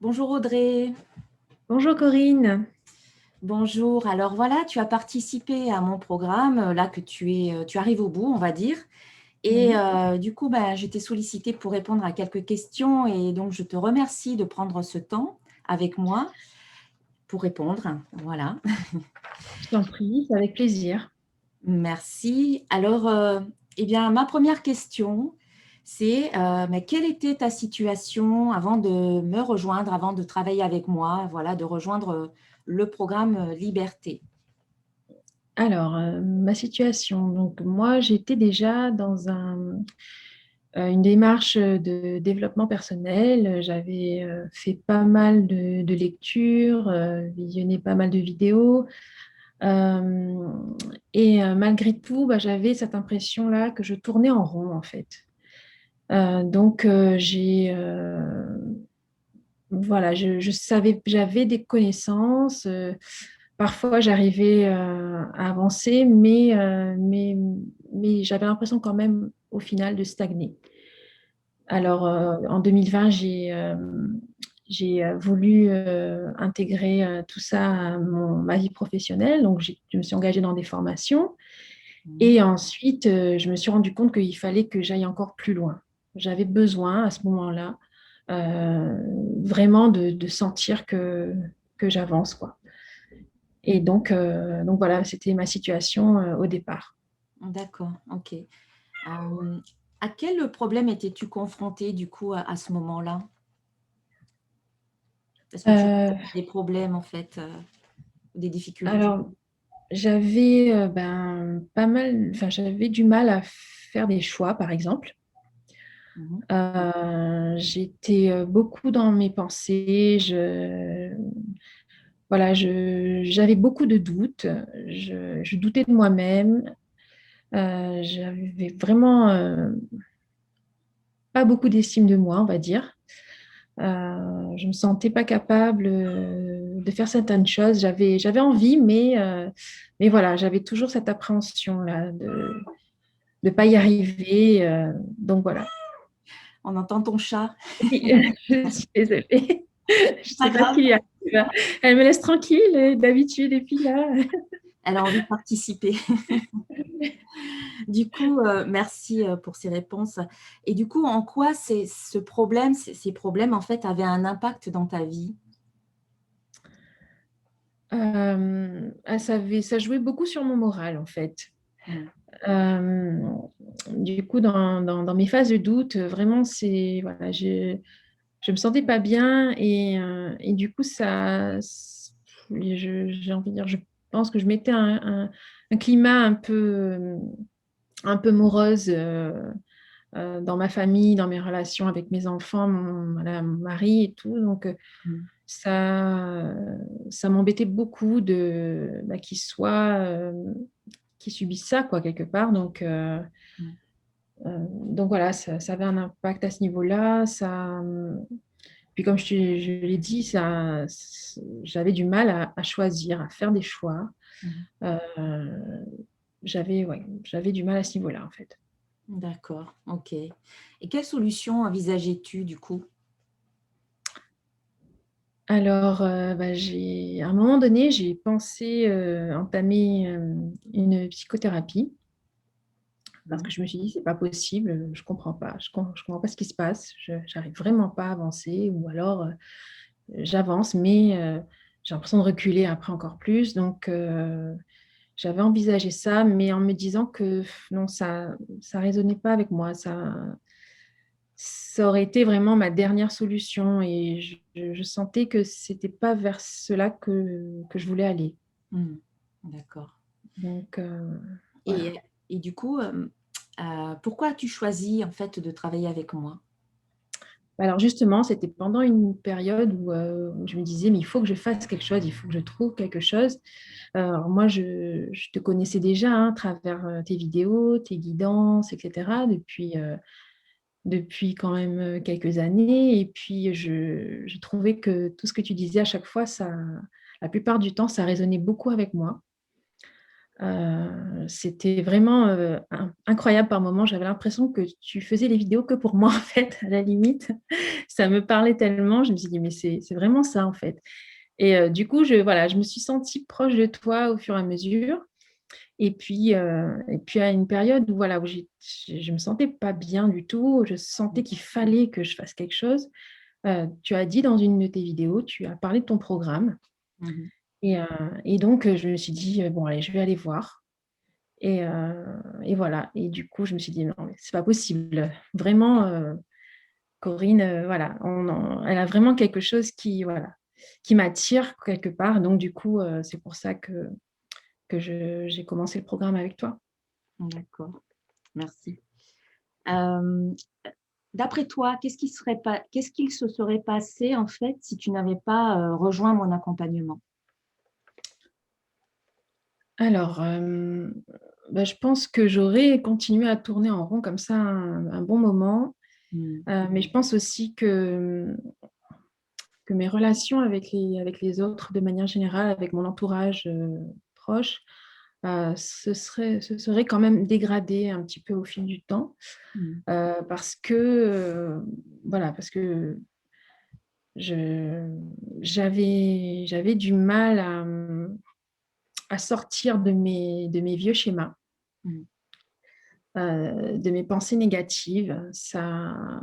Bonjour Audrey, Bonjour Corinne. bonjour. Alors voilà, tu as participé à mon programme, là que tu arrives au bout, on va dire. Et Oui, du coup, je t'ai sollicité pour répondre à quelques questions et donc je te remercie de prendre ce temps avec moi pour répondre. Voilà, je t'en prie, c'est avec plaisir. merci. Alors, eh bien, ma première question, c'est mais quelle était ta situation avant de me rejoindre, avant de travailler avec moi, voilà, de rejoindre le programme Liberté? Alors, ma situation. Donc, moi, j'étais déjà dans une démarche de développement personnel. J'avais fait pas mal de lectures, visionné pas mal de vidéos. Euh, Malgré tout, j'avais cette impression-là que je tournais en rond, en fait. Voilà, je savais, j'avais des connaissances. Parfois, j'arrivais à avancer, mais j'avais l'impression quand même, au final, de stagner. Alors, en 2020, j'ai voulu intégrer tout ça à ma vie professionnelle. Donc, je me suis engagée dans des formations. Mhm. Et ensuite, je me suis rendu compte qu'il fallait que j'aille encore plus loin. J'avais besoin, à ce moment-là, euh, vraiment de sentir que j'avance, quoi. Et donc voilà, c'était ma situation au départ. D'accord, ok. À quel problème étais-tu confrontée du coup à ce moment-là? Est-ce que tu Euh, as des problèmes en fait, des difficultés? alors, j'avais pas mal, enfin, j'avais du mal à faire des choix, par exemple. Mhm. J'étais beaucoup dans mes pensées. Voilà, j'avais beaucoup de doutes. Je doutais de moi-même. J'avais vraiment pas beaucoup d'estime de moi, on va dire. Je me sentais pas capable de faire certaines choses. J'avais envie, mais voilà, j'avais toujours cette appréhension-là de ne pas y arriver. Donc voilà. On entend ton chat. Je suis désolée. Je Pas sais pas ce grave. qu'il y a. Elle me laisse tranquille d'habitude, et puis là. Elle a envie de participer. Du coup, merci pour ces réponses. Et du coup, en quoi ce problème, ces problèmes en fait avaient un impact dans ta vie? Ça jouait beaucoup sur mon moral, en fait. Mm. Euh, du coup, dans mes phases de doute, vraiment, voilà, je me sentais pas bien et du coup, j'ai envie de dire, je pense que je mettais un climat un peu morose dans ma famille, dans mes relations avec mes enfants, voilà, mon mari et tout. Donc, Mm. ça, ça m'embêtait beaucoup qu'ils subissent ça, quoi, quelque part. Mm. Donc voilà, ça avait un impact à ce niveau-là. Puis comme je l'ai dit, j'avais du mal à choisir, à faire des choix. Mm. Euh, j'avais du mal à ce niveau-là, en fait. D'accord, ok. Et quelle solution envisageais-tu du coup? Alors, à un moment donné, j'ai pensé entamer une psychothérapie parce Mm. que je me suis dit, c'est pas possible, je comprends pas, je comprends pas ce qui se passe, j'arrive vraiment pas à avancer ou alors j'avance, mais j'ai l'impression de reculer après encore plus. Donc, j'avais envisagé ça, mais en me disant que non, ça résonnait pas avec moi, ça aurait été vraiment ma dernière solution et je sentais que c'était pas vers cela que je voulais aller. Mm. D'accord. Donc, voilà. Et, et du coup, pourquoi as-tu choisi en fait de travailler avec moi? Alors justement, c'était pendant une période où je me disais, mais il faut que je fasse quelque chose, il faut que je trouve quelque chose. Alors moi, je te connaissais déjà hein, à travers tes vidéos, tes guidances, etc., depuis quand même quelques années. Et puis, je trouvais que tout ce que tu disais à chaque fois, la plupart du temps, ça résonnait beaucoup avec moi. C'était vraiment incroyable par moments. J'avais l'impression que tu faisais les vidéos que pour moi, en fait, à la limite. Ça me parlait tellement. Je me suis dit, mais c'est vraiment ça, en fait. Et du coup, voilà, je me suis sentie proche de toi au fur et à mesure. Et puis à une période où, voilà, où je me sentais pas bien du tout, je sentais qu'il fallait que je fasse quelque chose. Tu as dit dans une de tes vidéos, tu as parlé de ton programme. Mhm. Et, heu, et donc, je me suis dit: «Bon allez, je vais aller voir». Et voilà. Et du coup, je me suis dit: «Non, mais c'est pas possible». Vraiment, Corinne, voilà, elle a vraiment quelque chose qui, voilà, qui m'attire quelque part. Donc du coup, c'est pour ça que j'ai commencé le programme avec toi. D'accord, merci. Euh, D'après toi, qu'est-ce qu'il se serait passé en fait si tu n'avais pas rejoint mon accompagnement? Alors, bah, je pense que j'aurais continué à tourner en rond comme ça un bon moment. Hmm. Mais je pense aussi que mes relations avec les autres, de manière générale, avec mon entourage, proche, se serait quand même dégradé un petit peu au fil du temps, Hmm. parce que, voilà, parce que je j'avais du mal à sortir de mes vieux schémas, Hmm. de mes pensées négatives. Ça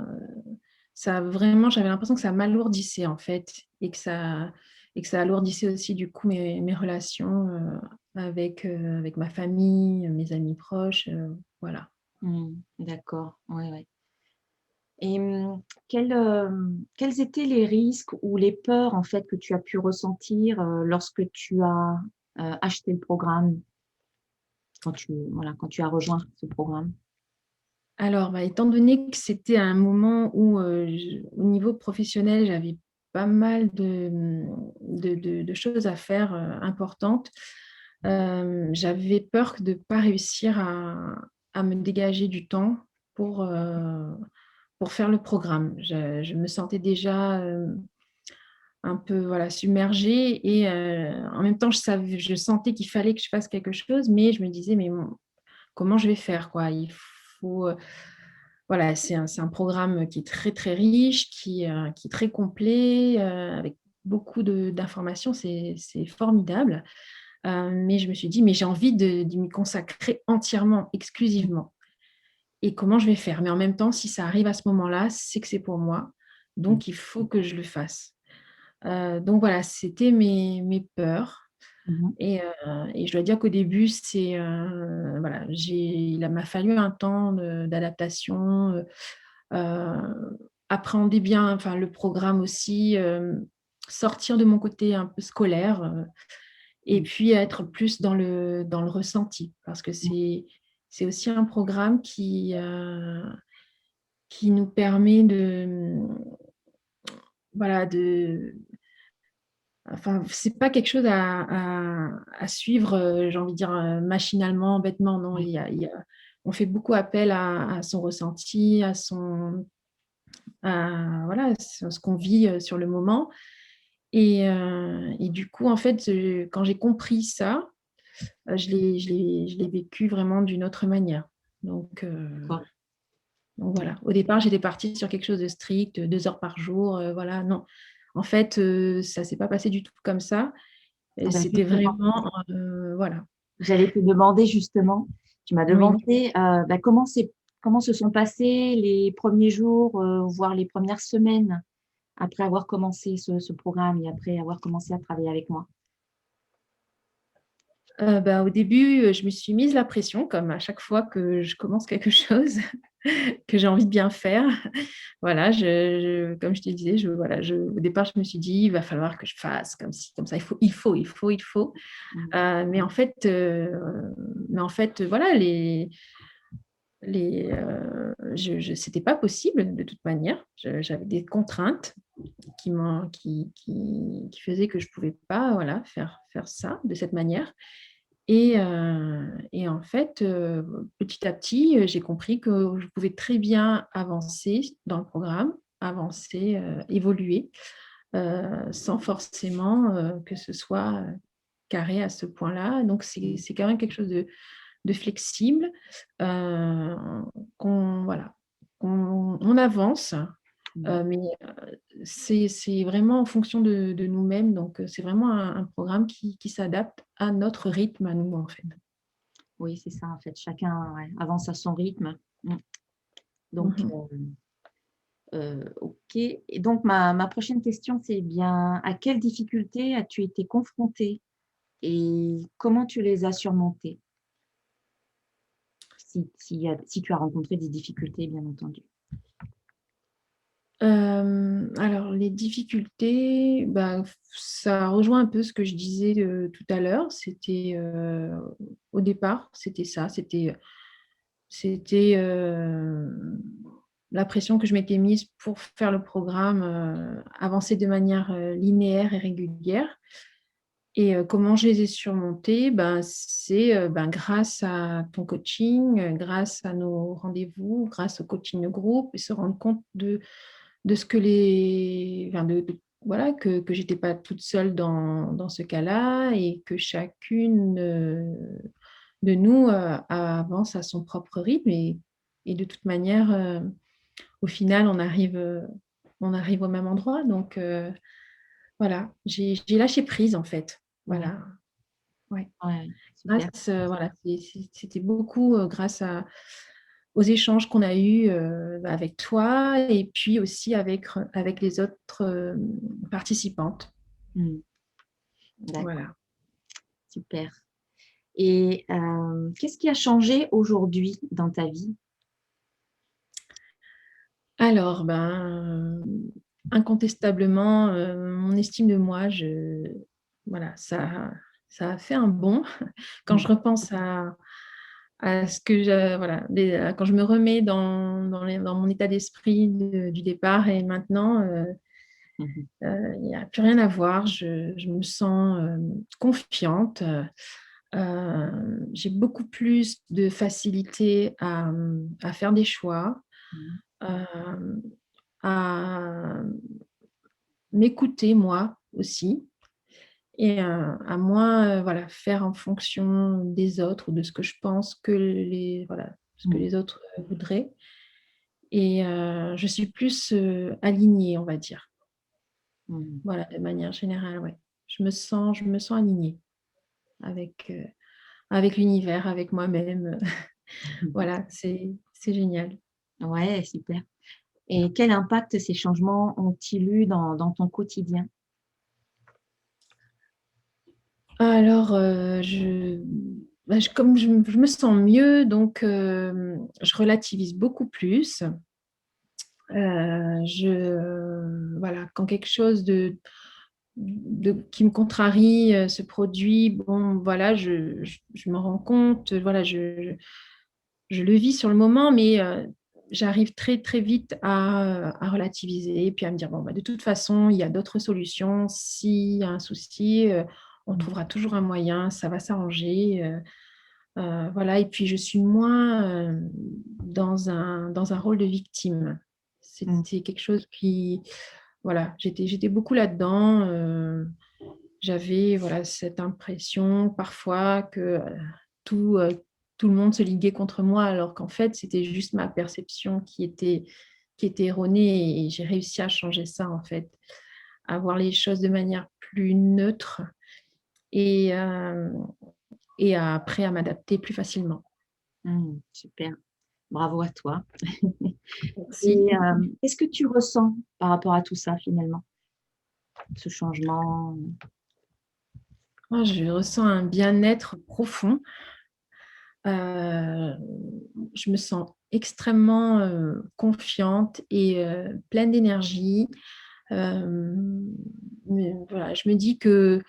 vraiment, j'avais l'impression que ça m'alourdissait, en fait, et que ça alourdissait aussi du coup mes relations, avec ma famille, mes amis proches, voilà. Hmm. D'accord, ouais, ouais. Et quels étaient les risques ou les peurs en fait que tu as pu ressentir lorsque tu as acheté le programme, quand tu as rejoint ce programme? Alors, bah, étant donné que c'était un moment où, au niveau professionnel, j'avais pas mal de choses à faire, importantes, j'avais peur de pas réussir à me dégager du temps pour, heu, pour faire le programme. Je me sentais déjà, un peu, voilà, submergée. Et en même temps, je sentais qu'il fallait que je fasse quelque chose, mais je me disais: «Mais bon, comment je vais faire, quoi?» Il faut, voilà, c'est un programme qui est très, très riche, qui est très complet, avec beaucoup d'informations. C'est formidable. Mais je me suis dit: «Mais j'ai envie de m'y consacrer entièrement, exclusivement, et comment je vais faire? Mais en même temps, si ça arrive à ce moment-là, c'est que c'est pour moi, Mhm. donc il faut que je le fasse». Donc voilà, c'était mes peurs. Mhm. Et je dois dire qu'au début, voilà, il m'a fallu un temps d'adaptation, appréhender bien, enfin, le programme aussi, sortir de mon côté un peu scolaire, et puis être plus dans le ressenti. Parce que c'est aussi un programme qui nous permet voilà, enfin, c'est pas quelque chose à suivre, j'ai envie de dire, machinalement, bêtement, non. On fait beaucoup appel à son ressenti, voilà, ce qu'on vit, sur le moment. Et du coup, en fait, quand j'ai compris ça, je l'ai vécu vraiment d'une autre manière. Donc D'accord. voilà. Au départ, j'étais partie sur quelque chose de strict, 2 heures par jour, voilà, non. En fait, ça s'est pas passé du tout comme ça. Et Ah ben, c'était justement, vraiment, voilà. j'allais te demander justement, tu m'as Oui. demandé comment se sont passés les premiers jours, voire les premières semaines après avoir commencé ce programme et après avoir commencé à travailler avec moi. Bah, au début, je me suis mise la pression comme à chaque fois que je commence quelque chose que j'ai envie de bien faire. Voilà, comme je te disais, voilà, au départ, je me suis dit: «Il va falloir que je fasse comme ci, comme ça, il faut». Mm. Mais en fait, voilà, c'était pas possible de toute manière. J'avais des contraintes qui faisaient que je pouvais pas, voilà, faire ça de cette manière. Et en fait, petit à petit, j'ai compris que je pouvais très bien avancer dans le programme, avancer, évoluer, sans forcément, que ce soit, carré à ce point-là. Donc, c'est quand même quelque chose de flexible, heu, voilà, on avance, Mmh. mais c'est vraiment en fonction de nous-mêmes. Donc, c'est vraiment un programme qui s'adapte à notre rythme à nous, en fait. Oui, c'est ça en fait, chacun, ouais, avance à son rythme. Mmh. Donc, Mmh. OK, et donc ma prochaine question, c'est bien, à quelles difficultés as-tu été confrontée et comment tu les as surmontées? Si tu as rencontré des difficultés, bien entendu. Alors les difficultés, bah, ça rejoint un peu ce que je disais, tout à l'heure. C'était, au départ, c'était ça, c'était la pression que je m'étais mise pour faire le programme, avancer de manière, linéaire et régulière. Et comment je les ai surmontées? Ben, c'est, ben, grâce à ton coaching, grâce à nos rendez-vous, grâce au coaching de groupe, et se rendre compte de ce que les enfin de voilà, que j'étais pas toute seule dans ce cas-là, et que chacune, de nous, avance à son propre rythme, et de toute manière, au final, on arrive au même endroit. Donc voilà, j'ai lâché prise, en fait. Ouais, Voilà, ouais. ouais, super. Grâce, voilà, c'était beaucoup, grâce aux échanges qu'on a eus, avec toi, et puis aussi avec les autres, participantes. Mmh. D'accord, Voilà. super, et qu'est-ce qui a changé aujourd'hui dans ta vie? Alors, ben, incontestablement, mon estime de moi, voilà, ça a fait un bond. Quand Mmh. je repense à ce que je voilà, quand je me remets dans mon état d'esprit du départ et maintenant, Mmh mh. il n'y a plus rien à voir. Je me sens, confiante, j'ai beaucoup plus de facilité à faire des choix, Mmh. hem, à m'écouter moi aussi, et à moins, voilà, faire en fonction des autres ou de ce que je pense que ce que Mmh. les autres, voudraient. Et je suis plus, alignée, on va dire. Mmh. Voilà, de manière générale, ouais. Je me sens alignée avec, avec l'univers, avec moi-même. Voilà, c'est génial. Ouais, super, et quel impact ces changements ont-ils eu dans ton quotidien? Alors, comme je me sens mieux, donc je relativise beaucoup plus. Voilà, quand quelque chose qui me contrarie, se produit, bon, voilà, je me rends compte, voilà, je le vis sur le moment, mais j'arrive très, très vite à relativiser, et puis à me dire: «Bon, bah, de toute façon, il y a d'autres solutions. S'il y a un souci, on Mmh. trouvera toujours un moyen, ça va s'arranger», voilà. Et puis je suis moins, dans un rôle de victime. Mmh. C'était quelque chose qui voilà, j'étais beaucoup là-dedans, j'avais, voilà, cette impression parfois que, tout, heu, tout le monde se liguait contre moi, alors qu'en fait, c'était juste ma perception qui était erronée, et j'ai réussi à changer ça, en fait. À voir les choses de manière plus neutre, et après à m'adapter plus facilement. Mmh. Super, bravo à toi. Merci. Et qu'est-ce que tu ressens par rapport à tout ça finalement? Ce changement? Moi, je ressens un bien-être profond. Heu, je me sens extrêmement, confiante et pleine d'énergie. Hem, mais voilà, je me dis que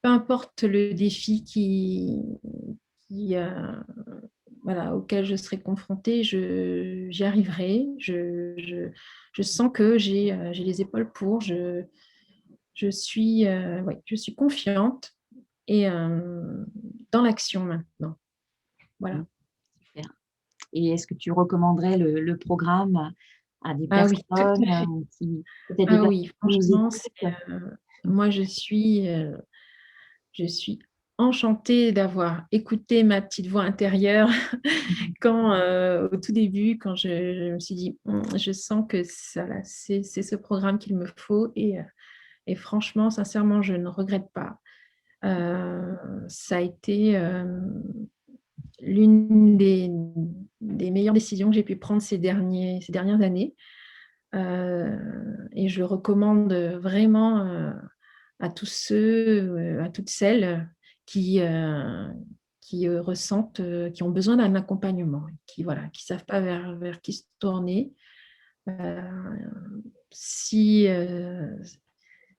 peu importe le défi qui, voilà, auquel je serai confrontée, j'y arriverai. Je sens que j'ai les épaules pour. Je suis, ouais, je suis confiante, et dans l'action maintenant. Mmh, Voilà. super, et est-ce que tu recommanderais le programme à des Ah oui, tout personnes, à fait. qui peut-être des Ah personnes oui, qui nous franchement, écoutent? moi je suis, je suis enchantée d'avoir écouté ma petite voix intérieure quand, au tout début, quand je me suis dit: Je sens que ça là, c'est ce programme qu'il me faut et franchement, sincèrement, je ne regrette pas». Heu, Ça a été, l'une des meilleures décisions que j'ai pu prendre ces dernières années, et je le recommande, vraiment, à tous ceux, à toutes celles qui, ressentent, qui ont besoin d'un accompagnement, qui voilà, qui savent pas vers qui se tourner. Heu, si,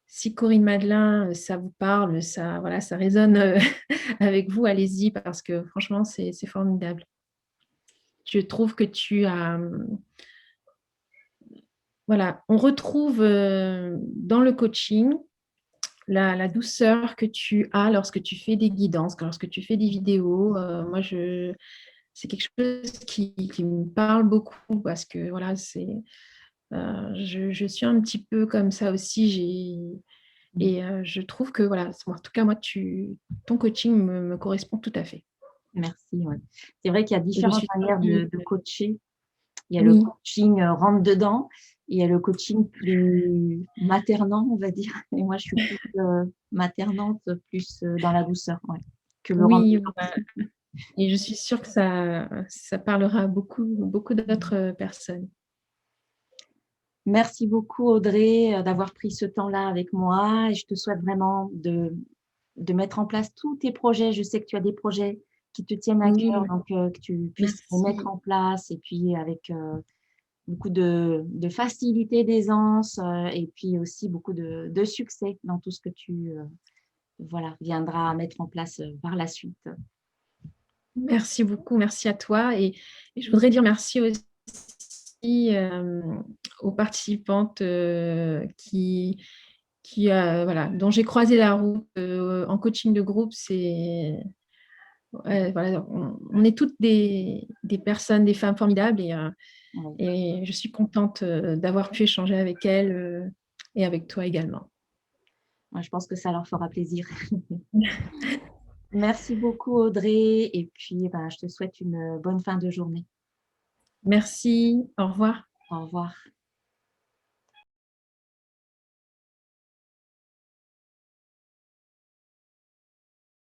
si Corinne Madelin, ça vous parle, ça voilà, ça résonne, avec vous, allez-y parce que franchement, c'est formidable. Je trouve que tu as, voilà, on retrouve, dans le coaching la douceur que tu as lorsque tu fais des guidances, lorsque tu fais des vidéos. Moi, c'est quelque chose qui me parle beaucoup parce que voilà, je suis un petit peu comme ça aussi. Je trouve que voilà, en tout cas moi, ton coaching me correspond tout à fait Merci, ouais. C'est vrai qu'il y a et je différentes suis manières ravie. de coacher. Il y a le Oui, coaching, rentre dedans, et il y a le coaching plus maternant, on va dire. Et moi, je suis plus, maternante, plus, dans la douceur, ouais, que le rentre oui, dedans. voilà et je suis sûre que ça parlera à beaucoup d'autres personnes. Merci beaucoup Audrey, d'avoir pris ce temps-là avec moi, et je te souhaite vraiment de mettre en place tous tes projets. Je sais que tu as des projets qui te tiennent à cœur, Oui, donc que tu puisses les mettre merci. en place, et puis avec, beaucoup de facilité, d'aisance, et puis aussi beaucoup de succès dans tout ce que tu, voilà, viendras à mettre en place, par la suite. Merci beaucoup, merci à toi et je voudrais dire merci aussi, aux participantes, voilà, dont j'ai croisé la route, en coaching de groupe. Ouais, voilà, on est toutes des personnes, des femmes formidables Oui. et je suis contente, d'avoir pu échanger avec elles, et avec toi également. Moi, je pense que ça leur fera plaisir. Merci beaucoup Audrey, et puis, ben, je te souhaite une bonne fin de journée. Merci, au revoir. Au revoir.